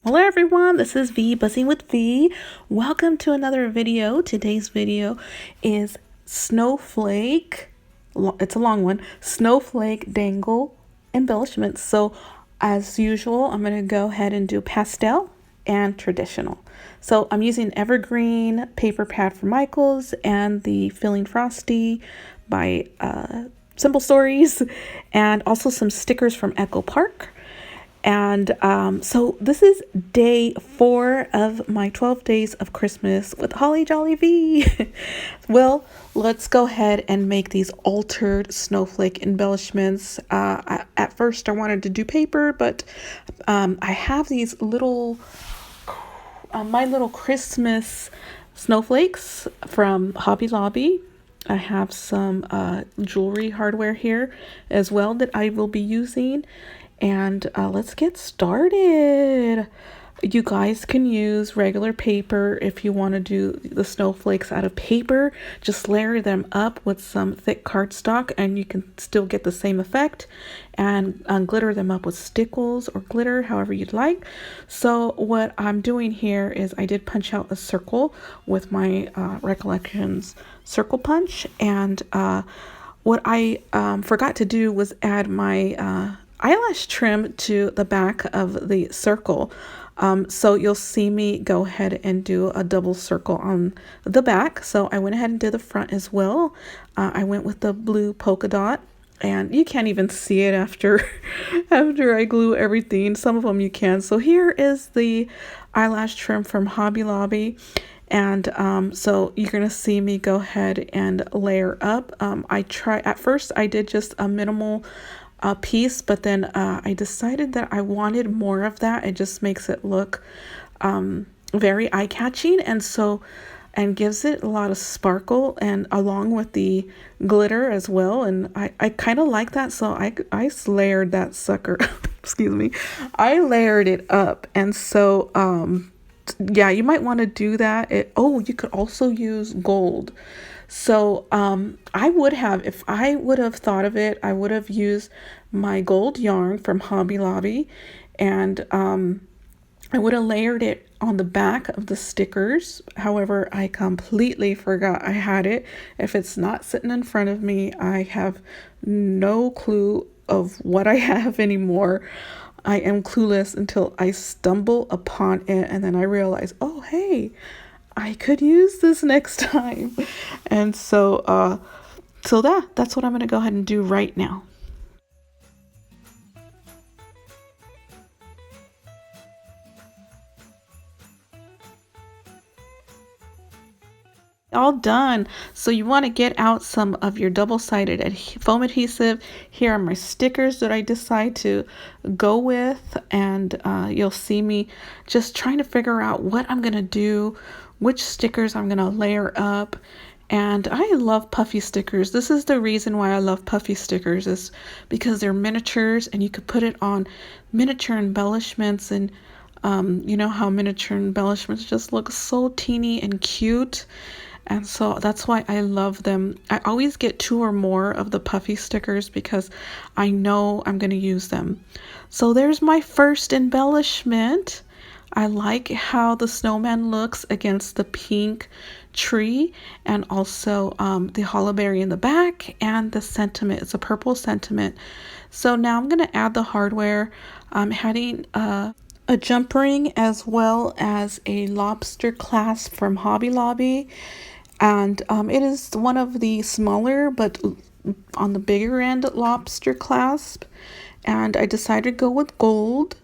Hello everyone, this is V, Buzzing with V. Welcome to another video. Today's video is Snowflake, it's a long one, Snowflake Dangle embellishments. So as usual, I'm going to go ahead and do pastel and traditional. So I'm using evergreen paper pad from Michaels and the Feelin Frosty by Simple Stories, and also some stickers from Echo Park. And so this is day 4 of my 12 days of Christmas with Holly Jolly V. Well, let's go ahead and make these altered snowflake embellishments. At first I wanted to do paper, but I have these little, my little Christmas snowflakes from Hobby Lobby. I have some jewelry hardware here as well that I will be using. And let's get started. You guys can use regular paper if you want to do the snowflakes out of paper. Just layer them up with some thick cardstock and you can still get the same effect, and glitter them up with stickles or glitter, however you'd like. So what I'm doing here is I did punch out a circle with my Recollections circle punch, and what I forgot to do was add my eyelash trim to the back of the circle. So you'll see me go ahead and do a double circle on the back. So I went ahead and did the front as well. I went with the blue polka dot, and you can't even see it after after I glue everything. Some of them you can. So here is the eyelash trim from Hobby Lobby. And so you're gonna see me go ahead and layer up. At first I did just a minimal piece, but then I decided that I wanted more of that. It just makes it look very eye-catching, and gives it a lot of sparkle, and along with the glitter as well. And I kind of like that, so I layered that sucker excuse me, I layered it up. And so yeah, you might want to do that. You could also use gold. So if I would have thought of it, I would have used my gold yarn from Hobby Lobby, and I would have layered it on the back of the stickers. However, I completely forgot I had it. If it's not sitting in front of me, I have no clue of what I have anymore. I am clueless until I stumble upon it, and then I realize, oh, hey, I could use this next time. And so that's what I'm going to go ahead and do right now. All done. So you want to get out some of your double-sided foam adhesive. Here are my stickers that I decide to go with, and you'll see me just trying to figure out what I'm going to do, which stickers I'm going to layer up. And I love puffy stickers. This is the reason why I love puffy stickers, is because they're miniatures and you could put it on miniature embellishments. And you know how miniature embellishments just look so teeny and cute. And so that's why I love them. I always get 2 or more of the puffy stickers because I know I'm going to use them. So there's my first embellishment. I like how the snowman looks against the pink tree, and also the hollyberry in the back, and the sentiment. It's a purple sentiment. So now I'm going to add the hardware. I'm adding a jump ring as well as a lobster clasp from Hobby Lobby. And it is one of the smaller but on the bigger end lobster clasp. And I decided to go with gold.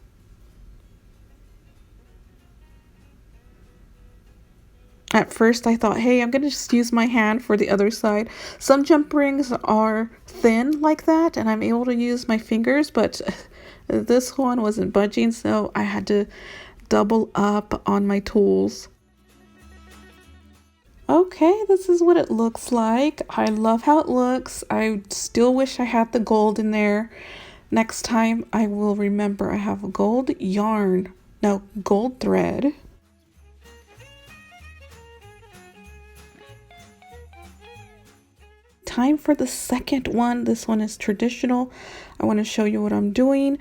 At first I thought, hey, I'm going to just use my hand for the other side. Some jump rings are thin like that, and I'm able to use my fingers, but this one wasn't budging, so I had to double up on my tools. Okay, this is what it looks like. I love how it looks. I still wish I had the gold in there. Next time I will remember I have gold yarn. No, gold thread. Time for the second one. This one is traditional. I want to show you what I'm doing.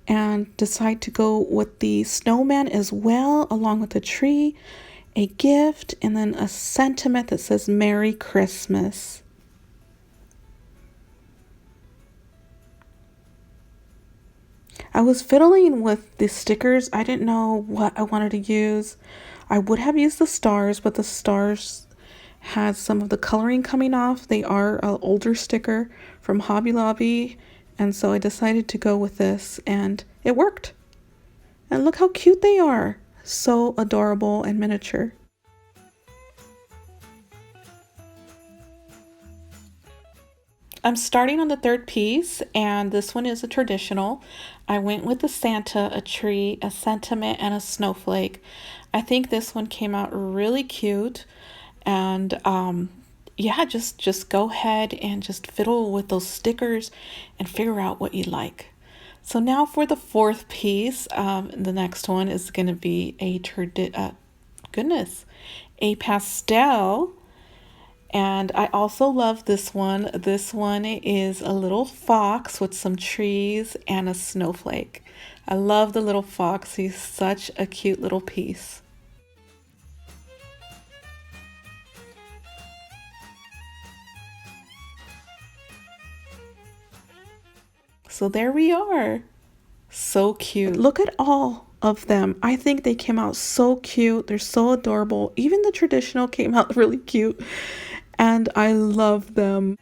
and decide to go with the snowman as well, along with the tree, a gift, and then a sentiment that says Merry Christmas. I was fiddling with the stickers. I didn't know what I wanted to use. I would have used the stars, but the stars had some of the coloring coming off. They are an older sticker from Hobby Lobby, and so I decided to go with this, and it worked. And look how cute they are. So adorable and miniature. I'm starting on the third piece, and this one is a traditional. I went with the Santa, a tree, a sentiment, and a snowflake. I think this one came out really cute, and yeah, just go ahead and just fiddle with those stickers and figure out what you like. So now for the fourth piece, the next one is going to be a pastel. And I also love this one. This one is a little fox with some trees and a snowflake. I love the little fox. He's such a cute little piece. So there we are. So cute. Look at all of them. I think they came out so cute. They're so adorable. Even the traditional came out really cute. And I love them.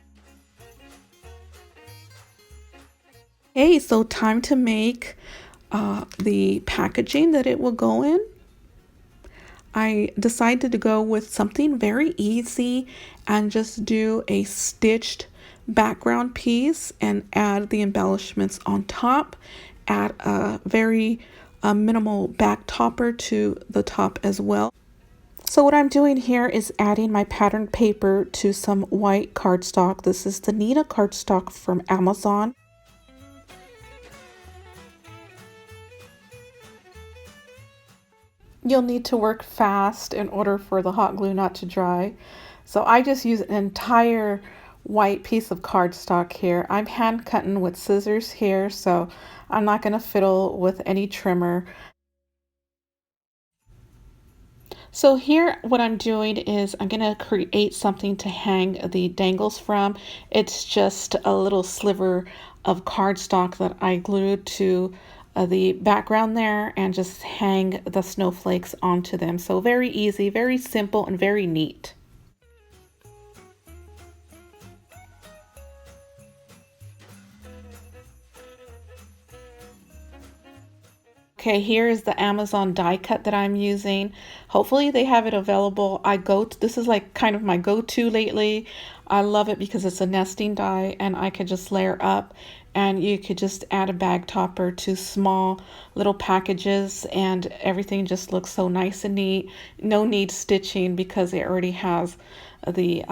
Hey, so time to make the packaging that it will go in. I decided to go with something very easy and just do a stitched background piece and add the embellishments on top. Add a very minimal back topper to the top as well. So what I'm doing here is adding my patterned paper to some white cardstock. This is the Nita cardstock from Amazon. You'll need to work fast in order for the hot glue not to dry. So I just use an entire white piece of cardstock here. I'm hand cutting with scissors here, so I'm not going to fiddle with any trimmer. So here what I'm doing is I'm going to create something to hang the dangles from. It's just a little sliver of cardstock that I glued to the background there and just hang the snowflakes onto them. So very easy, very simple, and very neat. Okay, here is the Amazon die cut that I'm using. Hopefully they have it available. This is like kind of my go-to lately. I love it because it's a nesting die and I could just layer up, and you could just add a bag topper to small little packages and everything just looks so nice and neat. No need stitching because it already has the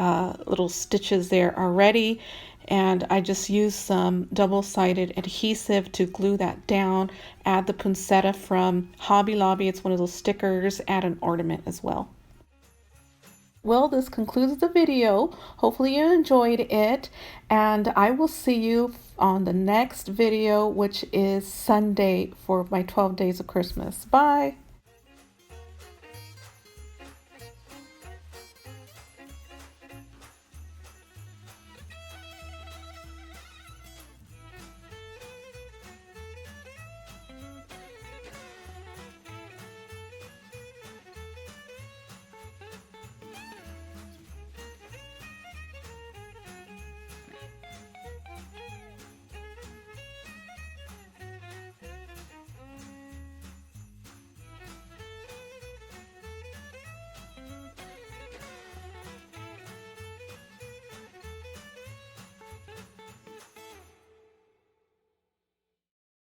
little stitches there already. And I just use some double-sided adhesive to glue that down. Add the poinsettia from Hobby Lobby. It's one of those stickers. Add an ornament as well. Well, this concludes the video. Hopefully you enjoyed it, and I will see you on the next video, which is Sunday for my 12 days of Christmas. Bye.